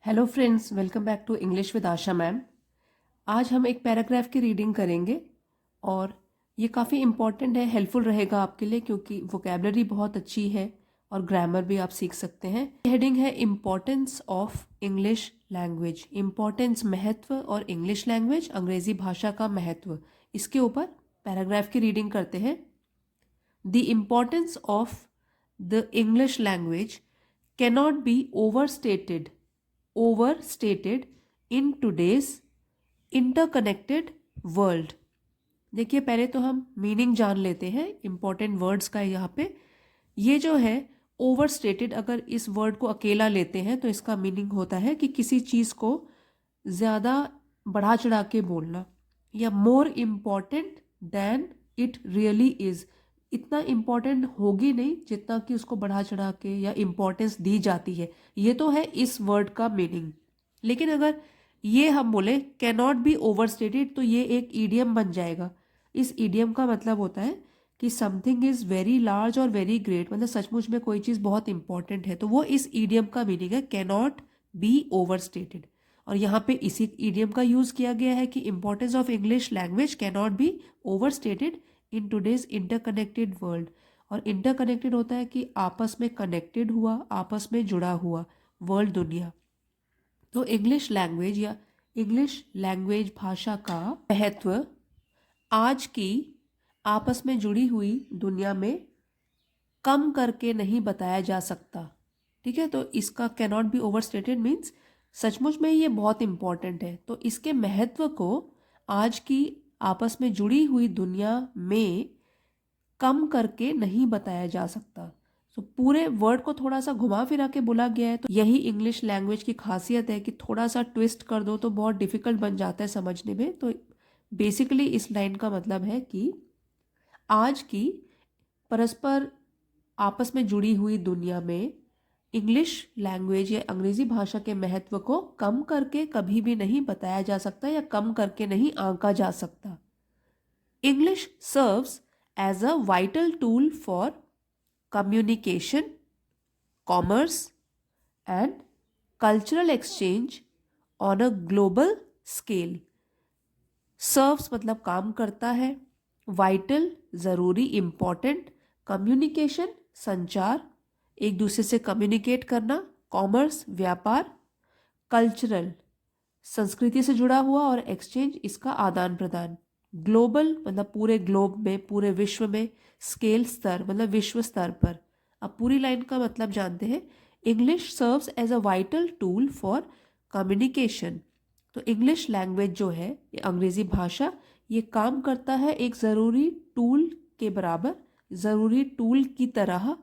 Hello friends, welcome back to English with Asha ma'am. आज हम एक पैराग्राफ की रीडिंग करेंगे और ये काफ़ी इम्पॉर्टेंट है, हेल्पफुल रहेगा आपके लिए क्योंकि वोकेबलरी बहुत अच्छी है और ग्रामर भी आप सीख सकते हैं। हेडिंग है importance of English language. Importance महत्व और इंग्लिश लैंग्वेज अंग्रेजी भाषा का महत्व, इसके ऊपर पैराग्राफ की रीडिंग करते हैं। The importance of the English language cannot be overstated in today's interconnected world। देखिए, पहले तो हम मीनिंग जान लेते हैं इंपॉर्टेंट वर्ड्स का। यहाँ पे ये जो है ओवरस्टेटेड, अगर इस वर्ड को अकेला लेते हैं तो इसका मीनिंग होता है कि किसी चीज़ को ज़्यादा बढ़ा चढ़ा के बोलना, या more important than it really is. इतना इम्पॉर्टेंट होगी नहीं जितना कि उसको बढ़ा चढ़ा के या इम्पॉर्टेंस दी जाती है। ये तो है इस वर्ड का मीनिंग। लेकिन अगर ये हम बोले कैनॉट बी ओवरस्टेटेड, तो ये एक ईडियम बन जाएगा। इस ईडियम का मतलब होता है कि समथिंग इज़ वेरी लार्ज और वेरी ग्रेट, मतलब सचमुच में कोई चीज़ बहुत इंपॉर्टेंट है, तो वो इस ईडियम का मीनिंग है कैनॉट बी ओवरस्टेटेड। और यहाँ पे इसी ईडियम का यूज़ किया गया है कि importance of English language cannot be overstated in today's interconnected world. और इंटरकनेक्टेड होता है कि आपस में कनेक्टेड हुआ, आपस में जुड़ा हुआ वर्ल्ड, दुनिया। तो इंग्लिश लैंग्वेज या इंग्लिश लैंग्वेज भाषा का महत्व आज की आपस में जुड़ी हुई दुनिया में कम करके नहीं बताया जा सकता। ठीक है, तो इसका कैनॉट बी ओवरस्टेटेड मीन्स सचमुच में ये बहुत इंपॉर्टेंट है, तो इसके महत्व को आज की आपस में जुड़ी हुई दुनिया में कम करके नहीं बताया जा सकता। तो पूरे वर्ड को थोड़ा सा घुमा फिरा के बोला गया है। तो यही इंग्लिश लैंग्वेज की खासियत है कि थोड़ा सा ट्विस्ट कर दो तो बहुत डिफिकल्ट बन जाता है समझने में। तो बेसिकली इस लाइन का मतलब है कि आज की परस्पर आपस में जुड़ी हुई दुनिया में इंग्लिश लैंग्वेज या अंग्रेजी भाषा के महत्व को कम करके कभी भी नहीं बताया जा सकता या कम करके नहीं आंका जा सकता। English serves as a vital tool for communication, commerce and cultural exchange on a global scale। Serves मतलब काम करता है, वाइटल ज़रूरी इम्पॉर्टेंट, कम्युनिकेशन संचार, एक दूसरे से कम्युनिकेट करना, कॉमर्स व्यापार, कल्चरल संस्कृति से जुड़ा हुआ और एक्सचेंज इसका आदान प्रदान, ग्लोबल मतलब पूरे ग्लोब में, पूरे विश्व में, स्केल स्तर मतलब विश्व स्तर पर। अब पूरी लाइन का मतलब जानते हैं। English serves as a vital tool for communication. तो इंग्लिश लैंग्वेज जो है, ये अंग्रेजी भाषा, ये काम करता है एक ज़रूरी टूल के बराबर, ज़रूरी टूल की तरह।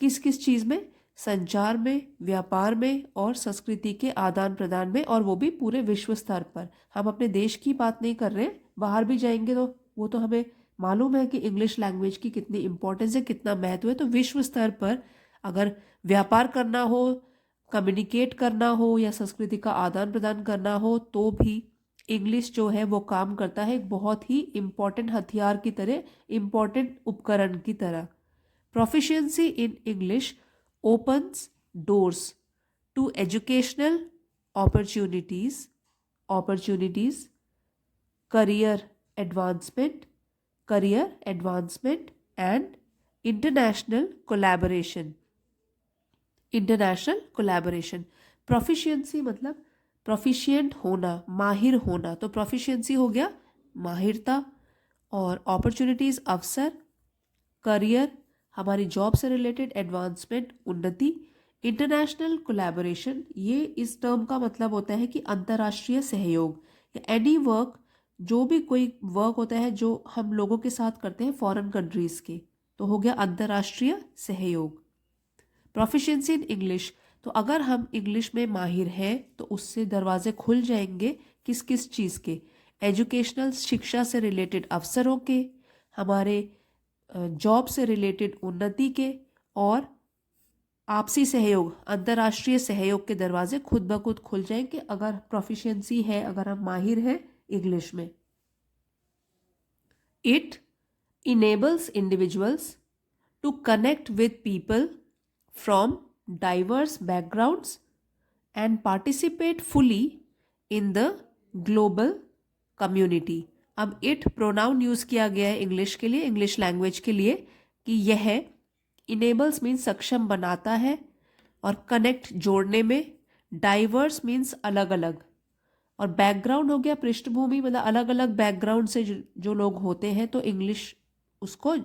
किस किस चीज़ में? संचार में, व्यापार में और संस्कृति के आदान प्रदान में, और वो भी पूरे विश्व स्तर पर। हम अपने देश की बात नहीं कर रहे हैं, बाहर भी जाएंगे तो वो तो हमें मालूम है कि इंग्लिश लैंग्वेज की कितनी इंपॉर्टेंस है, कितना महत्व है। तो विश्व स्तर पर अगर व्यापार करना हो, कम्युनिकेट करना हो या संस्कृति का आदान प्रदान करना हो, तो भी इंग्लिश जो है वो काम करता है एक बहुत ही इम्पॉर्टेंट हथियार की तरह, इम्पॉर्टेंट उपकरण की तरह। Proficiency in English opens doors to educational opportunities, career advancement and international collaboration। Proficiency मतलब प्रोफिशिएंट होना, माहिर होना। तो प्रोफिशिएंसी हो गया माहिरता, और अपॉर्चुनिटीज़ अवसर, करियर हमारी जॉब से रिलेटेड, एडवांसमेंट उन्नति, इंटरनेशनल कोलैबोरेशन, ये इस टर्म का मतलब होता है कि अंतर्राष्ट्रीय सहयोग, या एनी वर्क, जो भी कोई वर्क होता है जो हम लोगों के साथ करते हैं फॉरेन कंट्रीज़ के, तो हो गया अंतर्राष्ट्रीय सहयोग। प्रोफिशिएंसी इन इंग्लिश, तो अगर हम इंग्लिश में माहिर हैं तो उससे दरवाजे खुल जाएंगे किस किस चीज़ के? एजुकेशनल शिक्षा से रिलेटेड अवसरों के, हमारे जॉब से रिलेटेड उन्नति के, और आपसी सहयोग, अंतर्राष्ट्रीय सहयोग के दरवाजे खुद ब खुद खुल जाएंगे अगर प्रोफिशिएंसी है, अगर हम माहिर हैं इंग्लिश में। It enables individuals to connect with people from diverse backgrounds and participate fully in the global community. अब इट प्रोनाउन यूज किया गया है इंग्लिश के लिए, इंग्लिश लैंग्वेज के लिए, कि यह इनेबल्स मीन्स सक्षम बनाता है, और कनेक्ट जोड़ने में, डाइवर्स मीन्स अलग अलग, और बैकग्राउंड हो गया पृष्ठभूमि, मतलब अलग अलग बैकग्राउंड से जो लोग होते हैं, तो इंग्लिश उसको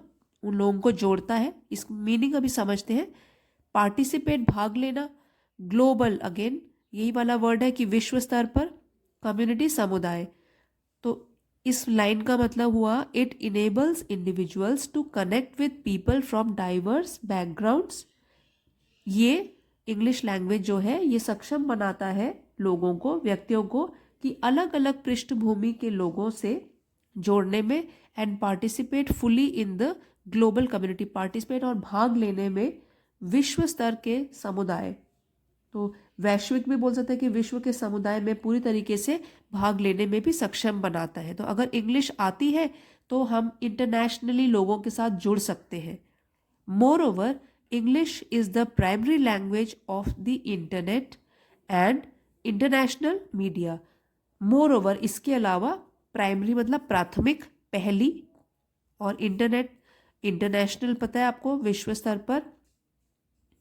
उन लोगों को जोड़ता है। इस मीनिंग अभी समझते हैं। पार्टिसिपेट भाग लेना, ग्लोबल अगेन यही वाला वर्ड है कि विश्व स्तर पर, कम्युनिटी समुदाय। तो इस लाइन का मतलब हुआ it enables individuals to connect with people from diverse backgrounds. ये इंग्लिश लैंग्वेज जो है ये सक्षम बनाता है लोगों को, व्यक्तियों को, कि अलग अलग पृष्ठभूमि के लोगों से जोड़ने में, and participate fully in the global community, participate और भाग लेने में विश्व स्तर के समुदाय, तो वैश्विक भी बोल सकते हैं कि विश्व के समुदाय में पूरी तरीके से भाग लेने में भी सक्षम बनाता है। तो अगर इंग्लिश आती है तो हम इंटरनेशनली लोगों के साथ जुड़ सकते हैं। More over English is the primary language of the internet and international media. More over इसके अलावा, प्राइमरी मतलब प्राथमिक, पहली, और इंटरनेट इंटरनेशनल पता है आपको, विश्व स्तर पर,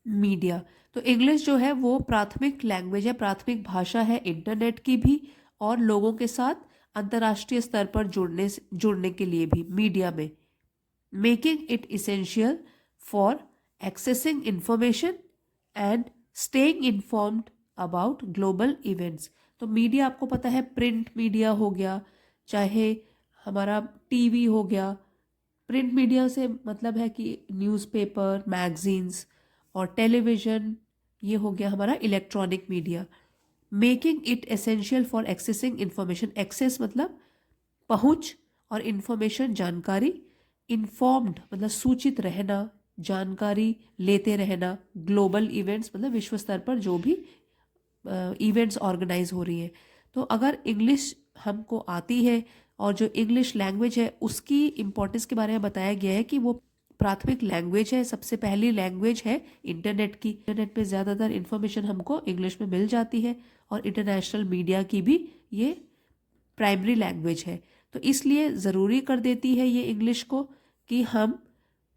मीडिया। तो इंग्लिश जो है वो प्राथमिक लैंग्वेज है, प्राथमिक भाषा है इंटरनेट की भी, और लोगों के साथ अंतर्राष्ट्रीय स्तर पर जुड़ने के लिए भी मीडिया में, making it essential for accessing information and staying informed about global events. तो मीडिया आपको पता है, प्रिंट मीडिया हो गया, चाहे हमारा टीवी हो गया। प्रिंट मीडिया से मतलब है कि न्यूज़पेपर, मैगजीन्स, और टेलीविज़न, ये हो गया हमारा electronic media. Making it essential for accessing information, access मतलब पहुंच, और इंफॉर्मेशन जानकारी, इन्फॉर्म्ड मतलब सूचित रहना, जानकारी लेते रहना, ग्लोबल इवेंट्स मतलब विश्व स्तर पर जो भी इवेंट्स ऑर्गेनाइज हो रही हैं। तो अगर इंग्लिश हमको आती है, और जो इंग्लिश लैंग्वेज है उसकी इम्पोर्टेंस के बारे में बताया गया है कि वो प्राथमिक लैंग्वेज है, सबसे पहली लैंग्वेज है इंटरनेट की। इंटरनेट पे ज़्यादातर इन्फॉर्मेशन हमको इंग्लिश में मिल जाती है, और इंटरनेशनल मीडिया की भी ये प्राइमरी लैंग्वेज है। तो इसलिए ज़रूरी कर देती है ये इंग्लिश को कि हम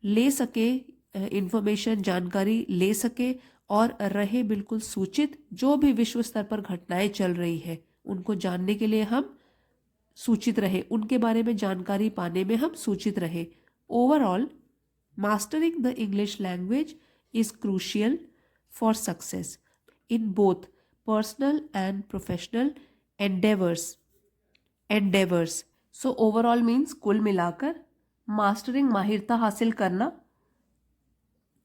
ले सके इन्फॉर्मेशन, जानकारी ले सके, और रहे बिल्कुल सूचित। जो भी विश्व स्तर पर घटनाएं चल रही है उनको जानने के लिए हम सूचित रहे, उनके बारे में जानकारी पाने में हम सूचित रहे। Overall, mastering the English language is crucial for success in both personal and professional endeavors. So overall means कुल मिलाकर, mastering माहिरता हासिल करना,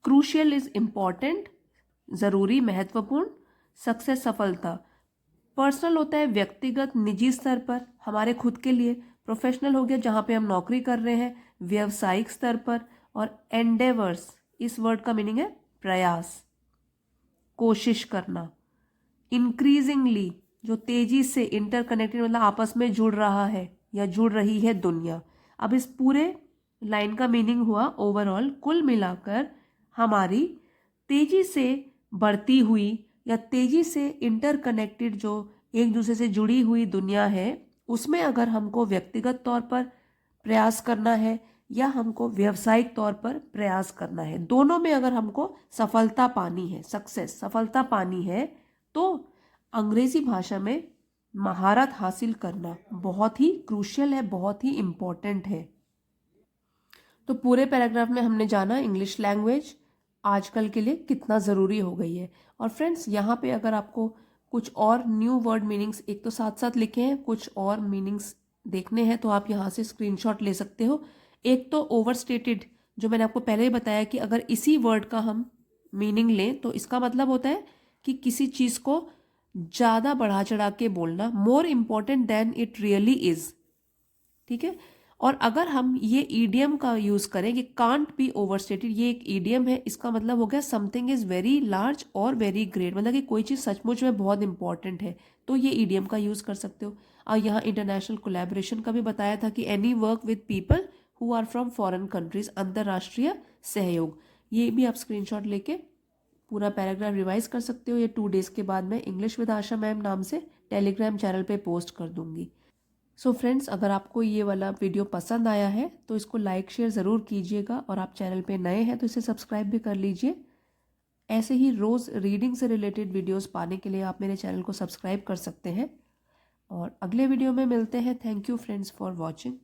crucial is important ज़रूरी, महत्वपूर्ण, सक्सेस सफलता। पर्सनल होता है व्यक्तिगत, निजी स्तर पर, हमारे खुद के लिए। प्रोफेशनल हो गया जहाँ पे हम नौकरी कर रहे हैं, व्यवसायिक स्तर पर। और एंडेवर्स, इस वर्ड का मीनिंग है प्रयास, कोशिश करना। इंक्रीजिंगली, जो तेजी से, इंटरकनेक्टेड मतलब आपस में जुड़ रहा है या जुड़ रही है दुनिया। अब इस पूरे लाइन का मीनिंग हुआ ओवरऑल, कुल मिलाकर हमारी तेजी से बढ़ती हुई या तेजी से इंटरकनेक्टेड जो एक दूसरे से जुड़ी हुई दुनिया है, उसमें अगर हमको व्यक्तिगत तौर पर प्रयास करना है या हमको व्यावसायिक तौर पर प्रयास करना है, दोनों में अगर हमको सफलता पानी है, सक्सेस, सफलता पानी है, तो अंग्रेजी भाषा में महारत हासिल करना बहुत ही क्रूशियल है, बहुत ही इम्पोर्टेंट है। तो पूरे पैराग्राफ में हमने जाना इंग्लिश लैंग्वेज आजकल के लिए कितना ज़रूरी हो गई है। और फ्रेंड्स, यहाँ पे अगर आपको कुछ और न्यू वर्ड मीनिंग्स एक तो साथ साथ लिखे हैं, कुछ और मीनिंग्स देखने हैं तो आप यहाँ से स्क्रीनशॉट ले सकते हो। एक तो ओवरस्टेटेड, जो मैंने आपको पहले ही बताया कि अगर इसी वर्ड का हम मीनिंग लें तो इसका मतलब होता है कि किसी चीज़ को ज़्यादा बढ़ा चढ़ा के बोलना, more important than it really is. ठीक है। और अगर हम ये ईडियम का यूज़ करें कि कांट बी ओवरस्टेटेड, ये एक ईडियम है, इसका मतलब हो गया समथिंग इज़ वेरी लार्ज और वेरी ग्रेट, मतलब कि कोई चीज़ सचमुच में बहुत इंपॉर्टेंट है, तो ये ईडियम का यूज़ कर सकते हो। और यहाँ इंटरनेशनल कोलैबोरेशन का भी बताया था कि any work with people who are from foreign countries, अंतर्राष्ट्रीय सहयोग, ये भी आप स्क्रीनशॉट लेके पूरा पैराग्राफ रिवाइज कर सकते हो। ये 2 डेज़ के बाद मैं इंग्लिश विद आशा मैम नाम से टेलीग्राम चैनल पे पोस्ट कर दूँगी। सो फ्रेंड्स, अगर आपको ये वाला वीडियो पसंद आया है तो इसको लाइक शेयर ज़रूर कीजिएगा, और आप चैनल पे नए हैं तो इसे सब्सक्राइब भी कर लीजिए। ऐसे ही रोज़ रीडिंग से रिलेटेड वीडियोस पाने के लिए आप मेरे चैनल को सब्सक्राइब कर सकते हैं, और अगले वीडियो में मिलते हैं। Thank you friends for watching.